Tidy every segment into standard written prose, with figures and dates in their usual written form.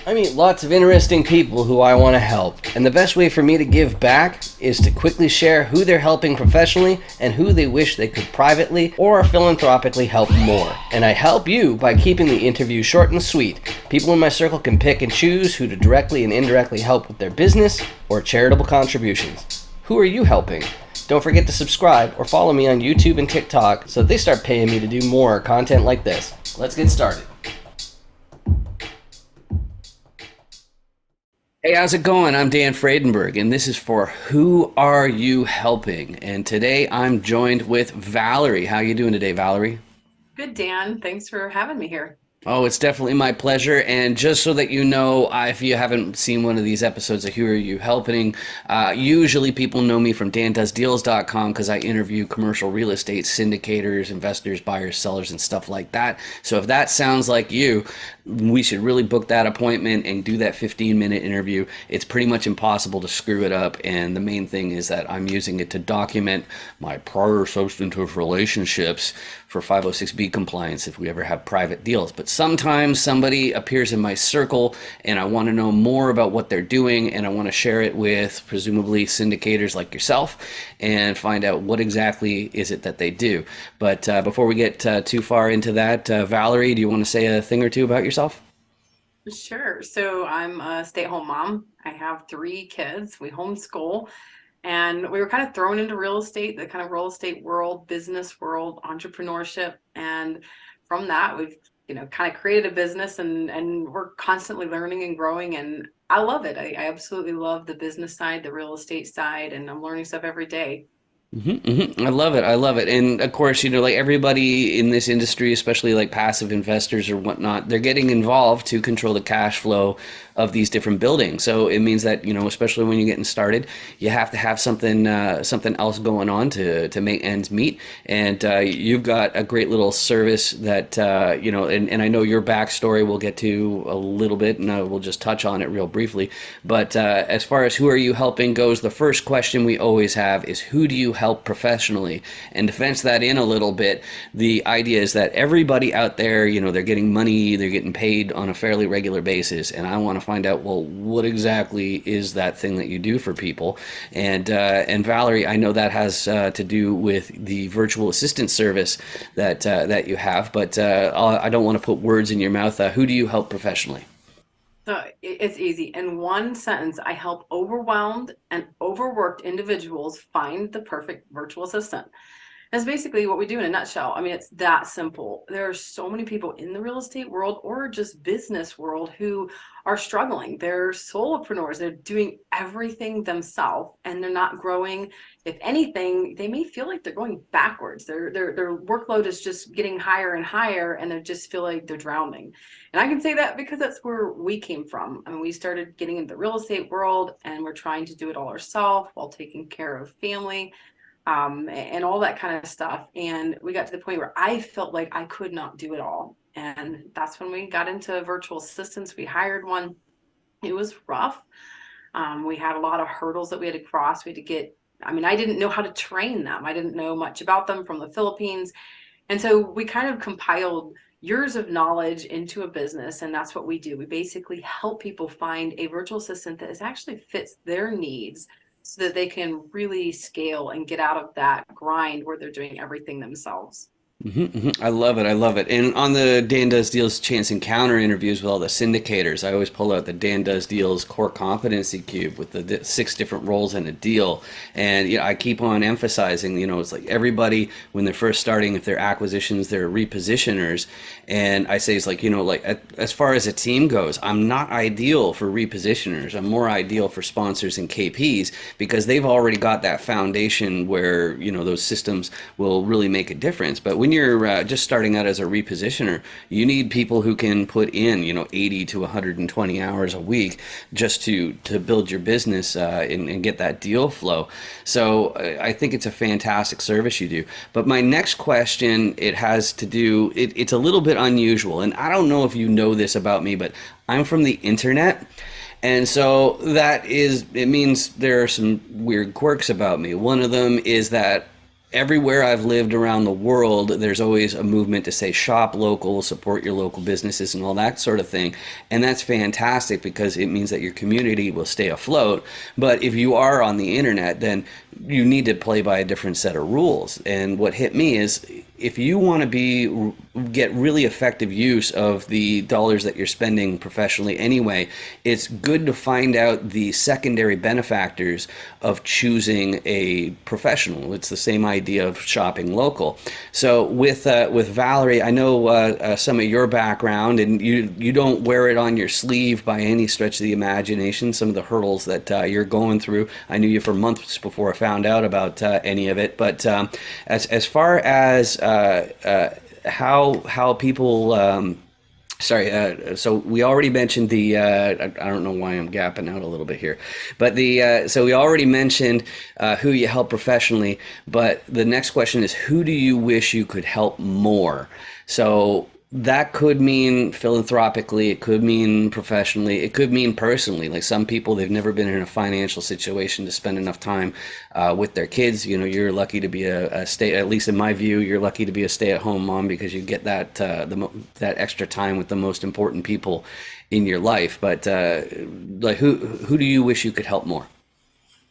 I meet lots of interesting people who I want to help, and the best way for me to give back is to quickly share who they're helping professionally and who they wish they could privately or philanthropically help more. And I help you by keeping the interview short and sweet. People in my circle can pick and choose who to directly and indirectly help with their business or charitable contributions. Who are you helping? Don't forget to subscribe or follow me on YouTube and TikTok so they start paying me to do more content like this. Let's get started. Hey, how's it going? I'm Dan Fredenberg, and this is for Who Are You Helping? And today I'm joined with Valerie. How you doing today, Valerie? Good, Dan. Thanks for having me here. Oh, it's definitely my pleasure. And just so that you know, if you haven't seen one of these episodes of Who Are You Helping, usually people know me from dandoesdeals.com because I interview commercial real estate syndicators, investors, buyers, sellers, and stuff like that. So if that sounds like you, we should really book that appointment and do that 15-minute interview. It's pretty much impossible to screw it up. And the main thing is that I'm using it to document my prior substantive relationships for 506B compliance if we ever have private deals. But sometimes somebody appears in my circle and I want to know more about what they're doing, and I want to share it with presumably syndicators like yourself and find out what exactly is it that they do. But before we get too far into that, Valerie, do you want to say a thing or two about yourself? Sure. So I'm a stay-at-home mom. I have three kids. We homeschool, and we were kind of thrown into real estate, the kind of real estate world, business world, entrepreneurship. And from that, we've, kind of created a business and we're constantly learning and growing. And I love it. I absolutely love the business side, the real estate side, and I'm learning stuff every day. I love it. I love it. And of course, like everybody in this industry, especially like passive investors or whatnot, they're getting involved to control the cash flow of these different buildings. So it means that, especially when you're getting started, you have to have something else going on to make ends meet. And you've got a great little service that, and I know your backstory we'll get to a little bit, and we'll just touch on it real briefly. But as far as Who Are You Helping goes, the first question we always have is, who do you help professionally? And to fence that in a little bit, the idea is that everybody out there, they're getting money, they're getting paid on a fairly regular basis, and I want to find out, well, what exactly is that thing that you do for people? And Valerie, I know that has to do with the virtual assistant service that you have, but I don't want to put words in your mouth. Who do you help professionally? So it's easy. In one sentence, I help overwhelmed and overworked individuals find the perfect virtual assistant. That's basically what we do in a nutshell. I mean, it's that simple. There are so many people in the real estate world or just business world who are struggling. They're solopreneurs. They're doing everything themselves and they're not growing. If anything, they may feel like they're going backwards. Their workload is just getting higher and higher, and they just feel like they're drowning. And I can say that because that's where we came from. I mean, we started getting into the real estate world and we're trying to do it all ourselves while taking care of family, and all that kind of stuff. And we got to the point where I felt like I could not do it all. And that's when we got into virtual assistants. We hired one. It was rough. We had a lot of hurdles that we had to cross. We had to get, I didn't know how to train them. I didn't know much about them from the Philippines. And so we kind of compiled years of knowledge into a business, and that's what we do. We basically help people find a virtual assistant that is actually fits their needs so that they can really scale and get out of that grind where they're doing everything themselves. I love it. I love it. And on the Dan Does Deals Chance Encounter interviews with all the syndicators, I always pull out the Dan Does Deals core competency cube with the six different roles in a deal. And I keep on emphasizing, it's like everybody when they're first starting, if they're acquisitions, they're repositioners. And I say it's like, as far as a team goes, I'm not ideal for repositioners. I'm more ideal for sponsors and KPs because they've already got that foundation where, those systems will really make a difference. But when you're just starting out as a repositioner, you need people who can put in, 80 to 120 hours a week just to build your business and get that deal flow. So I think it's a fantastic service you do. But my next question, it has to do, it's a little bit unusual. And I don't know if you know this about me, but I'm from the internet. And so it means there are some weird quirks about me. One of them is that everywhere I've lived around the world, there's always a movement to say shop local, support your local businesses, and all that sort of thing. And that's fantastic because it means that your community will stay afloat. But if you are on the internet, then you need to play by a different set of rules. And what hit me is if you want to get really effective use of the dollars that you're spending professionally anyway, it's good to find out the secondary benefactors of choosing a professional. It's the same idea of shopping local. So with Valerie, I know some of your background, and you don't wear it on your sleeve by any stretch of the imagination. Some of the hurdles that you're going through, I knew you for months before I found out about any of it. But as far as how people sorry, so we already mentioned the. I don't know why I'm gapping out a little bit here, but so we already mentioned who you help professionally. But the next question is, who do you wish you could help more? So that could mean philanthropically, it could mean professionally, it could mean personally. Like some people, they've never been in a financial situation to spend enough time with their kids. You know, you're lucky to be a stay. At least in my view, you're lucky to be a stay-at-home mom because you get that that extra time with the most important people in your life. But like, who do you wish you could help more?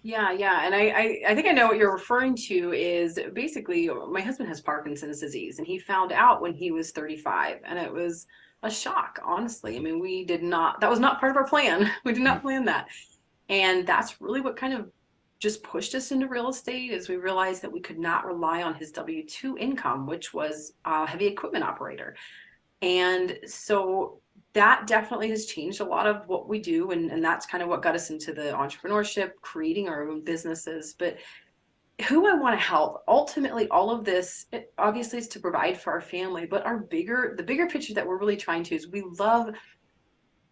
Yeah, yeah. And I think I know what you're referring to is basically my husband has Parkinson's disease and he found out when he was 35 and it was a shock, honestly. I mean, we did not, that was not part of our plan. We did not plan that. And that's really what kind of just pushed us into real estate is we realized that we could not rely on his W-2 income, which was a heavy equipment operator. And so that definitely has changed a lot of what we do. And that's kind of what got us into the entrepreneurship, creating our own businesses. But who I want to help, ultimately, all of this, it obviously is to provide for our family, but the bigger picture that we're really trying to is we love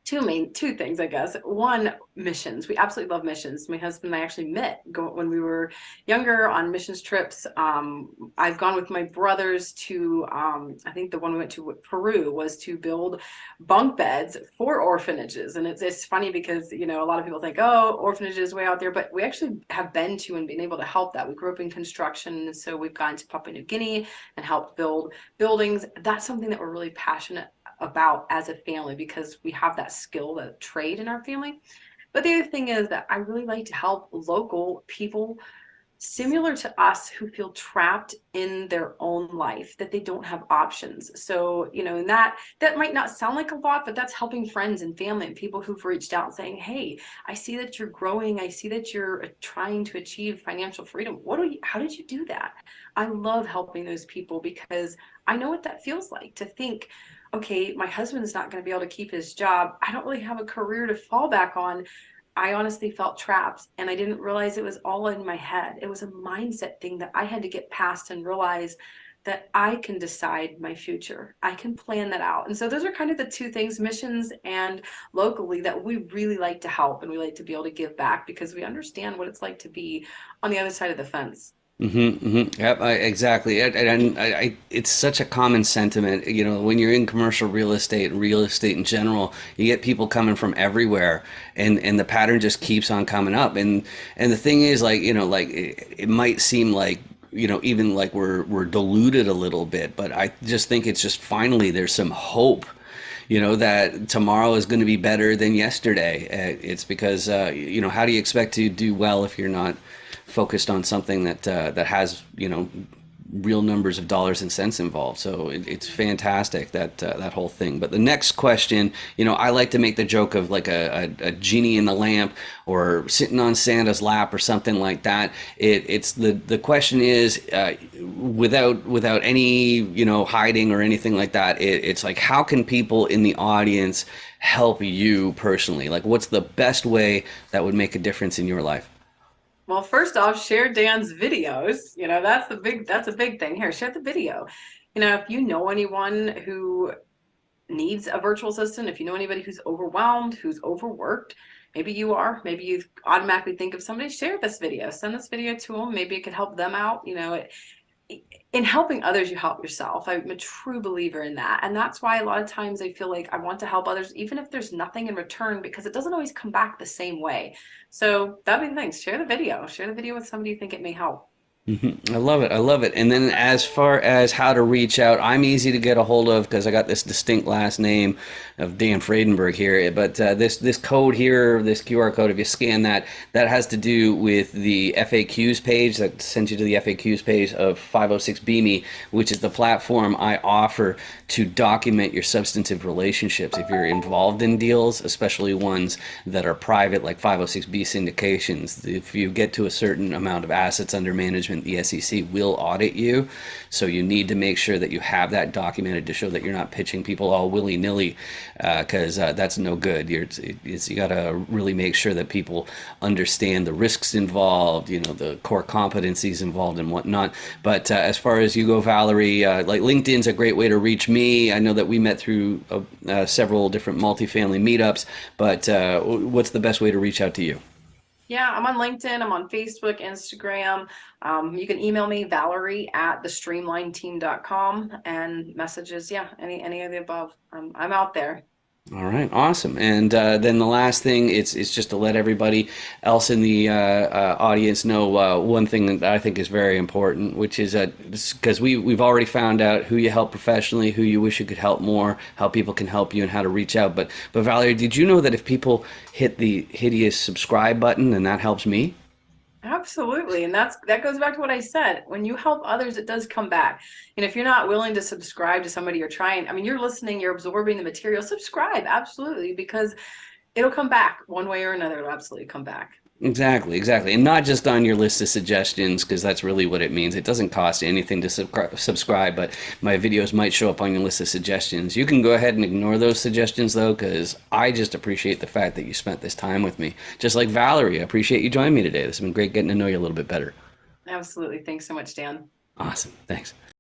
two things, I guess. One, missions. We absolutely love missions. My husband and I actually met when we were younger on missions trips. I've gone with my brothers to I think the one we went to Peru was to build bunk beds for orphanages. And it's funny because you know a lot of people think, oh, orphanages way out there, but we actually have been to and been able to help that. We grew up in construction, and so we've gone to Papua New Guinea and helped build buildings. That's something that we're really passionate about as a family because we have that skill, that trade in our family. But the other thing is that I really like to help local people similar to us who feel trapped in their own life, that they don't have options. So, you know, and that might not sound like a lot, but that's helping friends and family and people who've reached out saying, hey, I see that you're growing. I see that you're trying to achieve financial freedom. How did you do that? I love helping those people because I know what that feels like to think, okay, my husband's not going to be able to keep his job. I don't really have a career to fall back on. I honestly felt trapped and I didn't realize it was all in my head. It was a mindset thing that I had to get past and realize that I can decide my future. I can plan that out. And so those are kind of the two things, missions and locally, that we really like to help and we like to be able to give back because we understand what it's like to be on the other side of the fence. Yep, exactly. It's such a common sentiment. You know, when you're in commercial real estate in general, you get people coming from everywhere, and the pattern just keeps on coming up. And the thing is, like, you know, like it might seem like, you know, even like we're deluded a little bit, but I just think it's just finally there's some hope, you know, that tomorrow is going to be better than yesterday. It's because, you know, how do you expect to do well if you're not focused on something that has, you know, real numbers of dollars and cents involved? So it's fantastic that whole thing. But the next question, you know, I like to make the joke of like a genie in the lamp or sitting on Santa's lap or something like that. It's the question is, without any, you know, hiding or anything like that. It's like, how can people in the audience help you personally? Like, what's the best way that would make a difference in your life? Well, first off, share Dan's videos. You know, that's a big thing. Here, share the video. You know, if you know anyone who needs a virtual assistant, if you know anybody who's overwhelmed, who's overworked, maybe you are, maybe you automatically think of somebody, share this video, send this video to them. Maybe it could help them out. You know, in helping others, you help yourself. I'm a true believer in that. And that's why a lot of times I feel like I want to help others, even if there's nothing in return, because it doesn't always come back the same way. So that'd be the thing. Share the video with somebody you think it may help. I love it. I love it. And then as far as how to reach out, I'm easy to get a hold of because I got this distinct last name of Dan Fredenberg here. But this code here, this QR code, if you scan that, that has to do with the FAQs page that sends you to the FAQs page of 506 Me, which is the platform I offer to document your substantive relationships. If you're involved in deals, especially ones that are private, like 506B syndications, if you get to a certain amount of assets under management, the SEC will audit you. So you need to make sure that you have that documented to show that you're not pitching people all willy-nilly, because that's no good. You got to really make sure that people understand the risks involved, the core competencies involved and whatnot. But as far as you go, Valerie, like LinkedIn's a great way to reach me. I know that we met through several different multifamily meetups, but what's the best way to reach out to you? Yeah, I'm on LinkedIn, I'm on Facebook, Instagram. You can email me, Valerie at thestreamlineteam.com, and messages, yeah, any of the above. I'm out there. All right, awesome. And then the last thing it's just to let everybody else in the audience know one thing that I think is very important, which is that because we've already found out who you help professionally, who you wish you could help more, how people can help you, and how to reach out. But Valerie, did you know that if people hit the hideous subscribe button, then that helps me? Absolutely. And that goes back to what I said. When you help others, it does come back. And if you're not willing to subscribe to somebody you're trying, I mean, you're listening, you're absorbing the material, subscribe, absolutely, because it'll come back one way or another. It'll absolutely come back. Exactly, exactly. And not just on your list of suggestions, because that's really what it means. It doesn't cost you anything to subscribe, but my videos might show up on your list of suggestions. You can go ahead and ignore those suggestions, though, because I just appreciate the fact that you spent this time with me. Just like Valerie, I appreciate you joining me today. This has been great getting to know you a little bit better. Absolutely. Thanks so much, Dan. Awesome. Thanks.